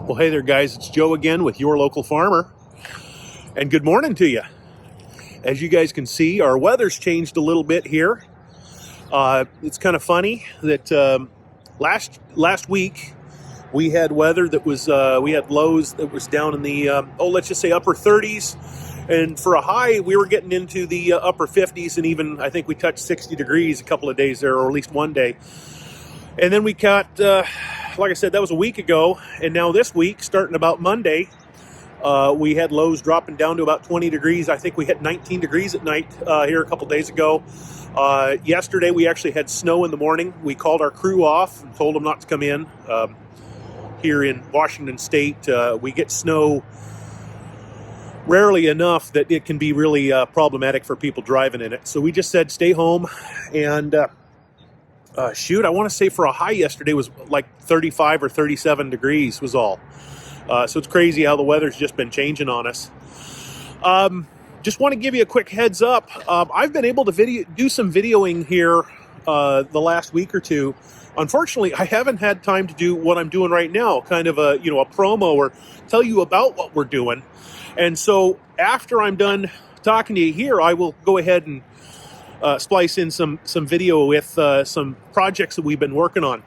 Well, hey there, guys. It's Joe again with Your Local Farmer. And good morning to you. As you guys can see, our weather's changed a little bit here. It's kind of funny that last week we had weather that was, we had lows that was down in the, let's just say upper 30s. And for a high, we were getting into the upper 50s, and even I think we touched 60 degrees a couple of days there, or at least one day. And then we got, like I said, that was a week ago. And now this week, starting about Monday, we had lows dropping down to about 20 degrees. I think we hit 19 degrees at night here a couple days ago. Yesterday, we actually had snow in the morning. We called our crew off and told them not to come in. Here in Washington State, we get snow rarely enough that it can be really problematic for people driving in it. So we just said stay home. And I want to say for a high yesterday was like 35 or 37 degrees was all. So it's crazy how the weather's just been changing on us. Just want to give you a quick heads up. I've been able to do some videoing here the last week or two. Unfortunately, I haven't had time to do what I'm doing right now, kind of a promo or tell you about what we're doing. And so after I'm done talking to you here, I will go ahead and splice in some video with some projects that we've been working on.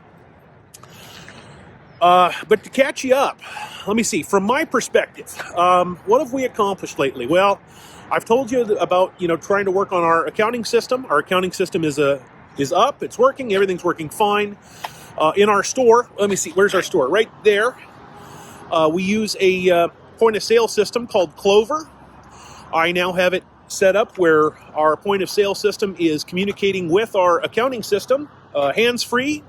But to catch you up, let me see. From my perspective, what have we accomplished lately? Well, I've told you about trying to work on our accounting system. Our accounting system is up. It's working. Everything's working fine. In our store, let me see. Where's our store? Right there. We use a point of sale system called Clover. I now have it set up where our point of sale system is communicating with our accounting system, hands-free.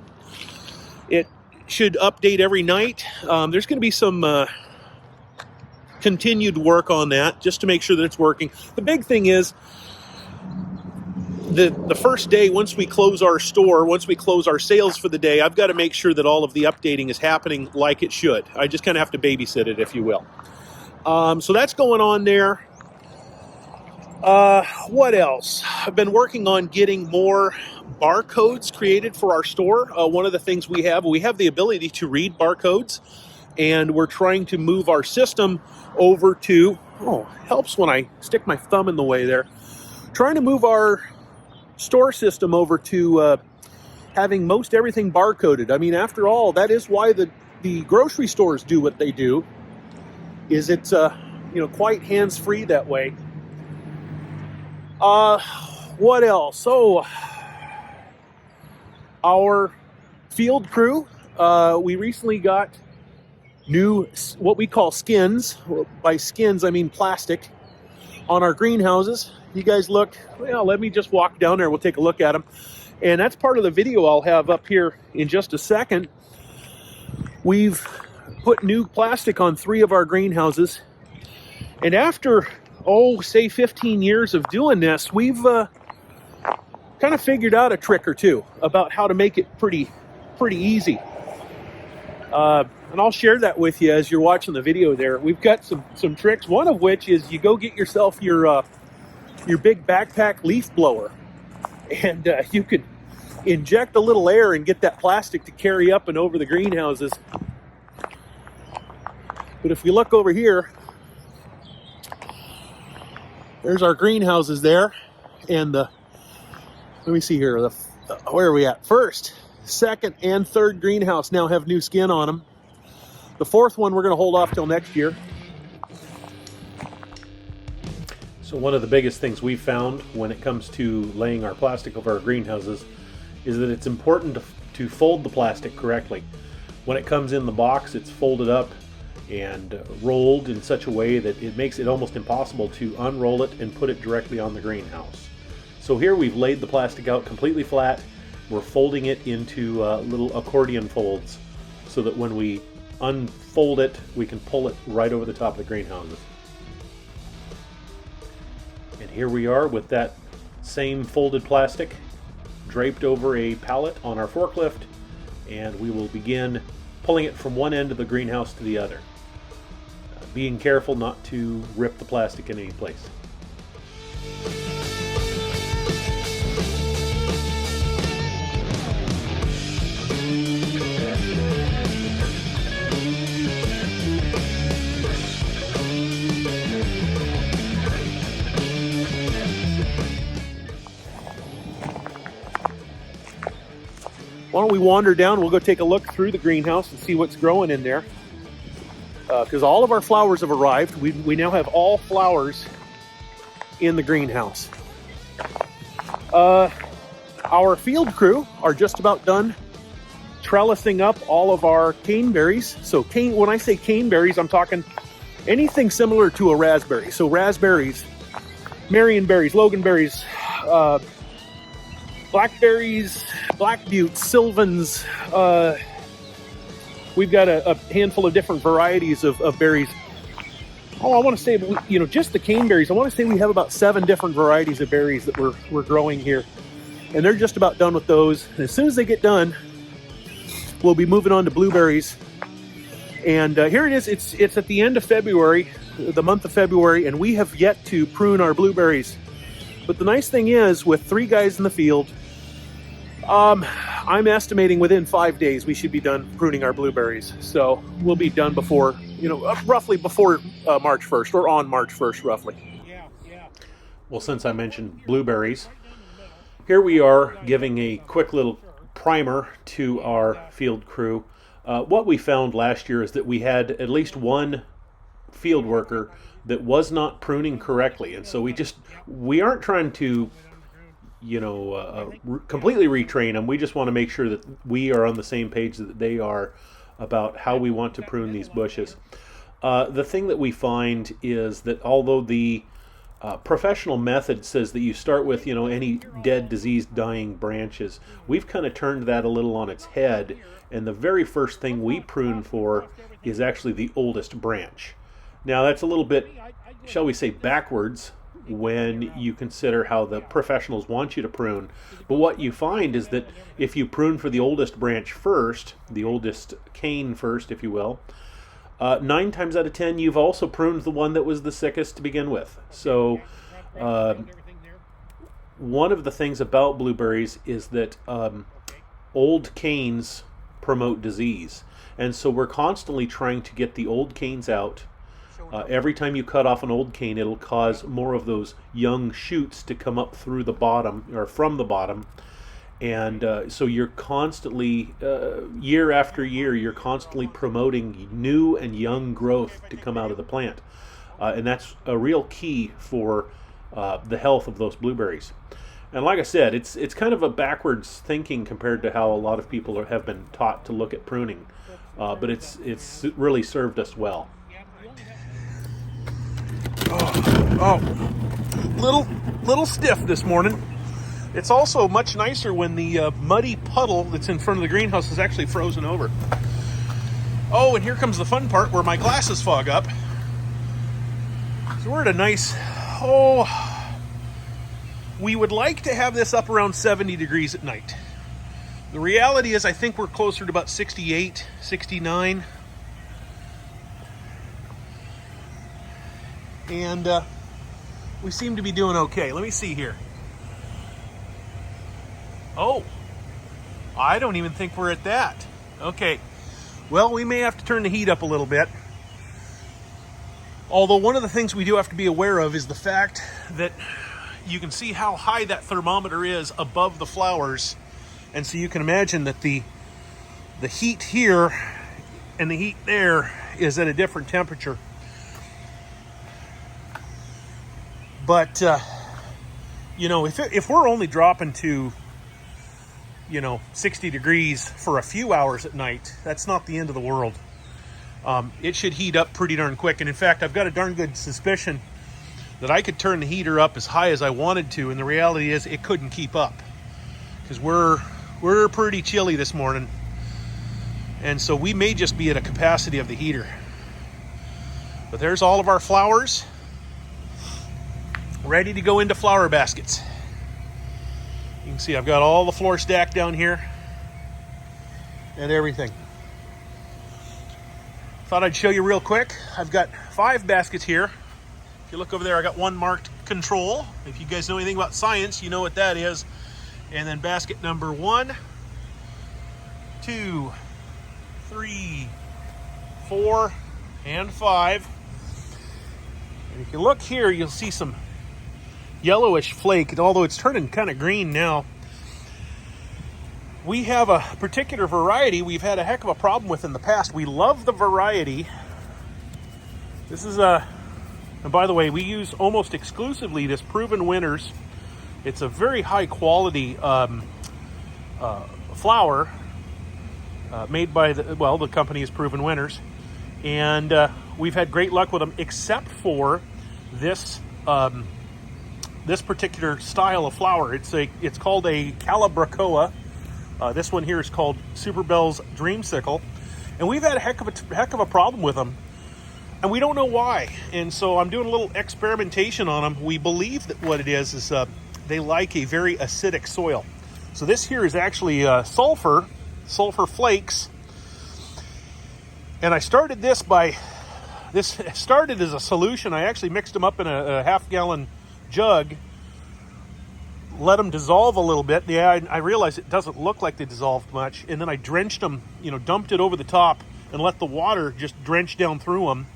It should update every night. There's going to be some continued work on that just to make sure that it's working. The big thing is the first day, once we close our store, once we close our sales for the day, I've got to make sure that all of the updating is happening like it should. I just kind of have to babysit it, if you will. So that's going on there. What else? I've been working on getting more barcodes created for our store. One of the things we have the ability to read barcodes, and we're trying to move our system over to, helps when I stick my thumb in the way there, trying to move our store system over to having most everything barcoded. I mean, after all, that is why the grocery stores do what they do, is it's quite hands-free that way. What else? So, our field crew, we recently got new, what we call skins. By skins, I mean plastic, on our greenhouses. You guys look, let me just walk down there. We'll take a look at them. And that's part of the video I'll have up here in just a second. We've put new plastic on 3 of our greenhouses. And after, say 15 years of doing this, we've kind of figured out a trick or two about how to make it pretty easy. And I'll share that with you as you're watching the video there. We've got some tricks, one of which is you go get yourself your big backpack leaf blower, and you can inject a little air and get that plastic to carry up and over the greenhouses. But if we look over here, there's our greenhouses there, and let me see here, where are we at? First, second, and third greenhouse now have new skin on them. The 4th one we're going to hold off till next year. So one of the biggest things we've found when it comes to laying our plastic over our greenhouses is that it's important to fold the plastic correctly. When it comes in the box, it's folded up and rolled in such a way that it makes it almost impossible to unroll it and put it directly on the greenhouse. So here we've laid the plastic out completely flat. We're folding it into little accordion folds so that when we unfold it, we can pull it right over the top of the greenhouses. And here we are with that same folded plastic draped over a pallet on our forklift, and we will begin pulling it from one end of the greenhouse to the other, being careful not to rip the plastic in any place. Why don't we wander down? We'll go take a look through the greenhouse and see what's growing in there. Because all of our flowers have arrived. We now have all flowers in the greenhouse. Our field crew are just about done trellising up all of our caneberries. So when I say caneberries, I'm talking anything similar to a raspberry. So raspberries, marionberries, loganberries, blackberries, black buttes, sylvans. We've got a handful of different varieties of berries. Oh, I want to say, just the caneberries, I want to say we have about 7 different varieties of berries that we're growing here. And they're just about done with those. And as soon as they get done, we'll be moving on to blueberries. And here it is. It's at the end of February, the month of February, and we have yet to prune our blueberries. But the nice thing is, with 3 guys in the field, I'm estimating within 5 days we should be done pruning our blueberries. So we'll be done before, roughly before March 1st, or on March 1st, roughly. Well, since I mentioned blueberries, here we are giving a quick little primer to our field crew. What we found last year is that we had at least one field worker that was not pruning correctly, and so we aren't trying to completely retrain them. We just want to make sure that we are on the same page that they are about how we want to prune these bushes. The thing that we find is that although the professional method says that you start with any dead, diseased, dying branches, we've kind of turned that a little on its head, and the very first thing we prune for is actually the oldest branch. Now that's a little bit, shall we say, backwards when you consider how the professionals want you to prune. But what you find is that if you prune for the oldest branch first, the oldest cane first, if you will, 9 times out of 10 you've also pruned the one that was the sickest to begin with. So one of the things about blueberries is that old canes promote disease, and so we're constantly trying to get the old canes out. Every time you cut off an old cane, it'll cause more of those young shoots to come up through the bottom, or from the bottom. And so you're constantly, year after year, you're constantly promoting new and young growth to come out of the plant. And that's a real key for the health of those blueberries. And like I said, it's kind of a backwards thinking compared to how a lot of people have been taught to look at pruning. But it's really served us well. Little stiff this morning. It's also much nicer when the muddy puddle that's in front of the greenhouse is actually frozen over. Oh, and here comes the fun part where my glasses fog up. So we're at a nice, we would like to have this up around 70 degrees at night. The reality is I think we're closer to about 68, 69. And we seem to be doing okay. Let me see here. Oh, I don't even think we're at that. Okay, well, we may have to turn the heat up a little bit. Although one of the things we do have to be aware of is the fact that you can see how high that thermometer is above the flowers. And so you can imagine that the heat here and the heat there is at a different temperature. But, if we're only dropping to, 60 degrees for a few hours at night, that's not the end of the world. It should heat up pretty darn quick. And in fact, I've got a darn good suspicion that I could turn the heater up as high as I wanted to. And the reality is it couldn't keep up because we're pretty chilly this morning. And so we may just be at a capacity of the heater. But there's all of our flowers ready to go into flower baskets. You can see I've got all the floor stacked down here and everything. Thought I'd show you real quick. I've got 5 baskets here. If you look over there, I got one marked control. If you guys know anything about science, you know what that is. And then basket number 1, 2, 3, 4, and 5. And if you look here, you'll see some yellowish flake, although it's turning kind of green now. We have a particular variety we've had a heck of a problem with in the past. We love the variety. This is and by the way, we use almost exclusively this Proven Winners. It's a very high quality flower made by the company is Proven Winners, and we've had great luck with them, except for this this particular style of flower. It's called a Calibrachoa. This one here is called Super Bell's Dreamsicle, and we've had a heck of a problem with them, and we don't know why. And so I'm doing a little experimentation on them. We believe that what it is they like a very acidic soil. So this here is actually sulfur flakes, and I started this started as a solution. I actually mixed them up in a half-gallon jug, let them dissolve a little bit. Yeah, I realized it doesn't look like they dissolved much, and then I drenched them, dumped it over the top and let the water just drench down through them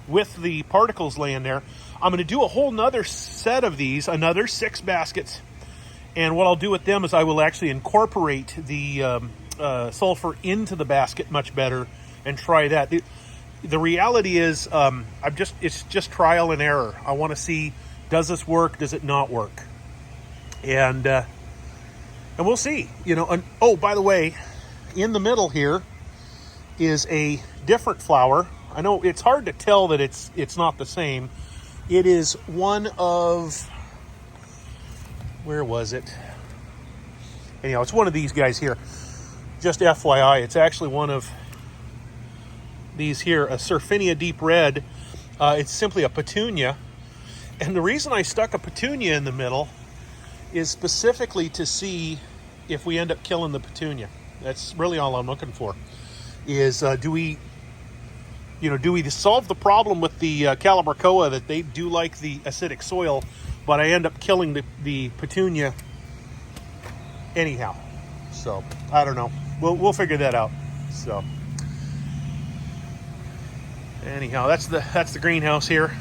with the particles laying there. I'm going to do a whole nother set of these, another 6 baskets, and what I'll do with them is I will actually incorporate the sulfur into the basket much better and try that. The reality is it's just trial and error. I want to see, does this work, does it not work? And we'll see, and oh, by the way, in the middle here is a different flower. I know it's hard to tell that it's not the same. It is one of, where was it? Anyhow, it's one of these guys here. Just FYI, it's actually one of these here, a Surfinia Deep Red. It's simply a petunia. And the reason I stuck a petunia in the middle is specifically to see if we end up killing the petunia. That's really all I'm looking for. Is do we solve the problem with the Calibrachoa, that they do like the acidic soil, but I end up killing the petunia anyhow. So I don't know. We'll figure that out. So anyhow, that's the greenhouse here.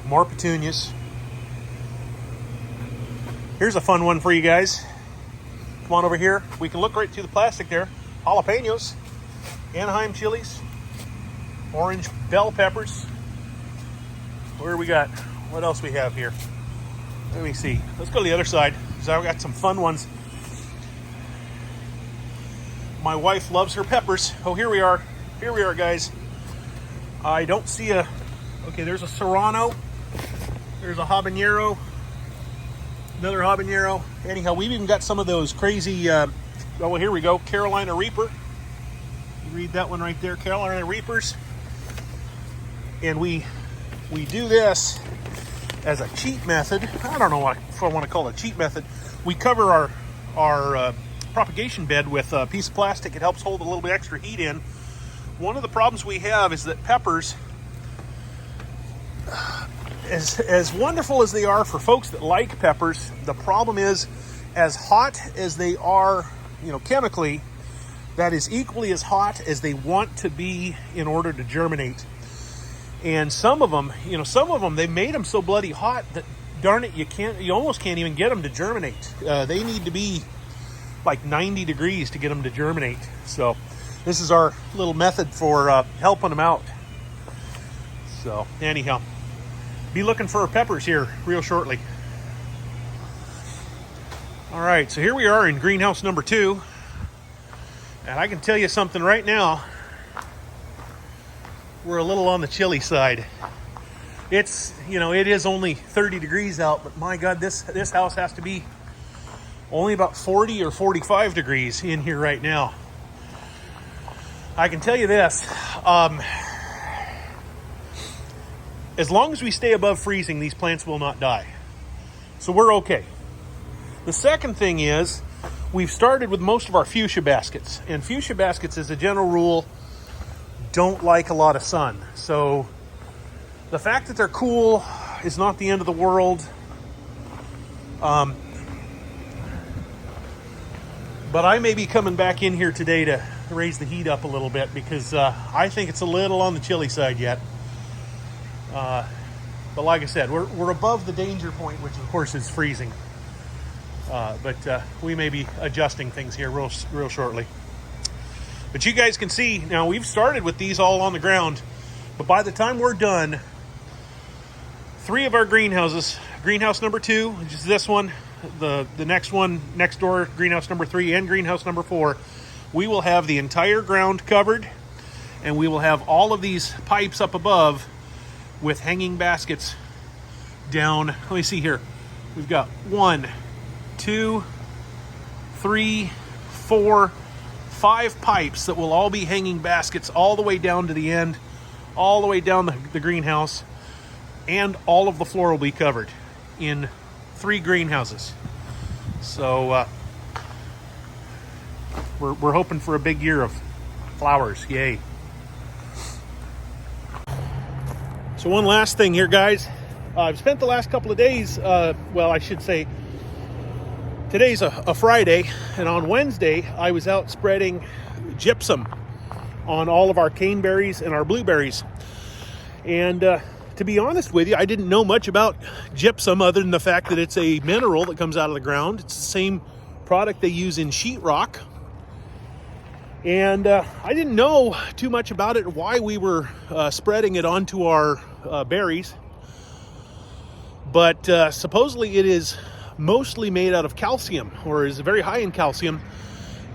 More petunias. Here's a fun one for you guys. Come on over here. We can look right through the plastic there. Jalapenos, Anaheim chilies, orange bell peppers. Where we got? What else we have here? Let me see. Let's go to the other side, because I've got some fun ones. My wife loves her peppers. Oh, here we are. Here we are, guys. I don't see a... Okay, there's a Serrano. There's a habanero. Another habanero. Anyhow, we've even got some of those crazy... oh, well, here we go. Carolina Reaper. You read that one right there. Carolina Reapers. And we do this as a cheat method. I don't know if I want to call it a cheat method. We cover our propagation bed with a piece of plastic. It helps hold a little bit extra heat in. One of the problems we have is that peppers, as wonderful as they are for folks that like peppers, the problem is, as hot as they are, chemically, that is equally as hot as they want to be in order to germinate. And some of them, they made them so bloody hot that, darn it, you almost can't even get them to germinate. They need to be like 90 degrees to get them to germinate. So this is our little method for helping them out. So anyhow, be looking for our peppers here real shortly. All right, so here we are in greenhouse number 2. And I can tell you something right now. We're a little on the chilly side. It's, it is only 30 degrees out, but my God, this house has to be only about 40 or 45 degrees in here right now. I can tell you this, as long as we stay above freezing, these plants will not die. So we're okay. The second thing is, we've started with most of our fuchsia baskets. And fuchsia baskets, as a general rule, don't like a lot of sun. So the fact that they're cool is not the end of the world. But I may be coming back in here today to raise the heat up a little bit, because I think it's a little on the chilly side yet. But like I said, we're above the danger point, which of course is freezing. but we may be adjusting things here real shortly. But you guys can see now we've started with these all on the ground, but by the time we're done, 3 of our greenhouses, greenhouse number 2, which is this one, the next one next door, greenhouse number 3, and greenhouse number 4, we will have the entire ground covered, and we will have all of these pipes up above with hanging baskets down. Let me see here. We've got 1, 2, 3, 4, 5 pipes that will all be hanging baskets all the way down to the end, all the way down the greenhouse, and all of the floor will be covered in 3 greenhouses. So we're hoping for a big year of flowers. Yay. So one last thing here, guys. I've spent the last couple of days, well, I should say today's a Friday, and on Wednesday I was out spreading gypsum on all of our caneberries and our blueberries. And to be honest with you, I didn't know much about gypsum other than the fact that it's a mineral that comes out of the ground. It's the same product they use in sheetrock. And I didn't know too much about it, why we were spreading it onto our berries. But supposedly it is mostly made out of calcium, or is very high in calcium.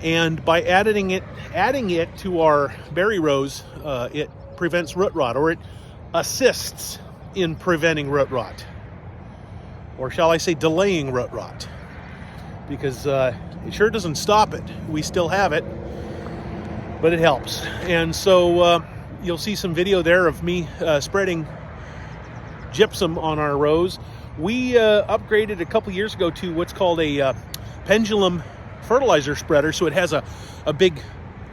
And by adding it to our berry rows, it prevents root rot, or it assists in preventing root rot, or shall I say delaying root rot, because it sure doesn't stop it. We still have it, but it helps. And so you'll see some video there of me spreading gypsum on our rows. We upgraded a couple years ago to what's called a pendulum fertilizer spreader, so it has a big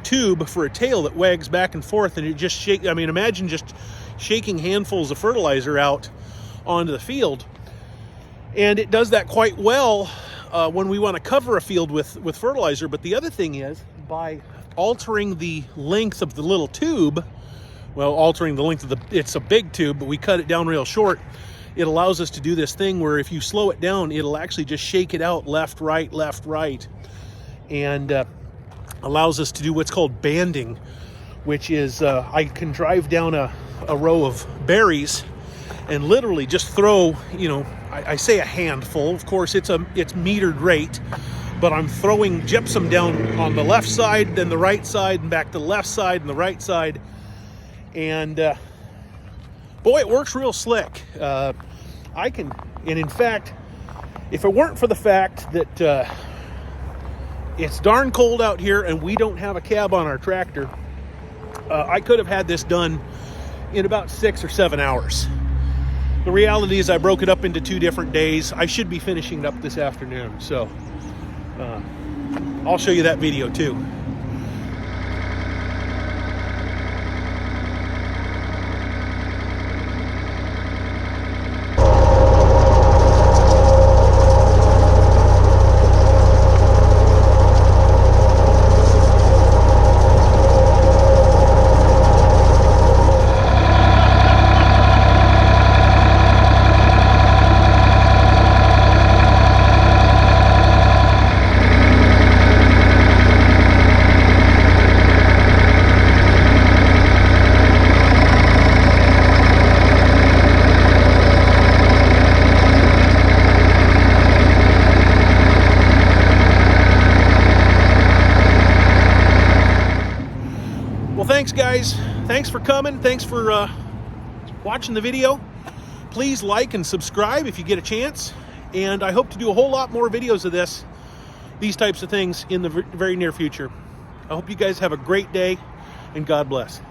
tube for a tail that wags back and forth, and it just shake. I mean, imagine just shaking handfuls of fertilizer out onto the field, and it does that quite well when we want to cover a field with fertilizer. But the other thing is, by altering the length of the little tube, well, altering the length of it's a big tube, but we cut it down real short, it allows us to do this thing where if you slow it down, it'll actually just shake it out left, right, and allows us to do what's called banding, which is I can drive down a row of berries and literally just throw, I say a handful. Of course, it's metered rate, but I'm throwing gypsum down on the left side, then the right side, and back to the left side and the right side. And boy, it works real slick. And in fact, if it weren't for the fact that it's darn cold out here and we don't have a cab on our tractor, I could have had this done in about 6 or 7 hours. The reality is I broke it up into 2 different days. I should be finishing it up this afternoon. So I'll show you that video too. Well, thanks guys. Thanks for coming. Thanks for watching the video. Please like and subscribe if you get a chance. And I hope to do a whole lot more videos of these types of things in the very near future. I hope you guys have a great day, and God bless.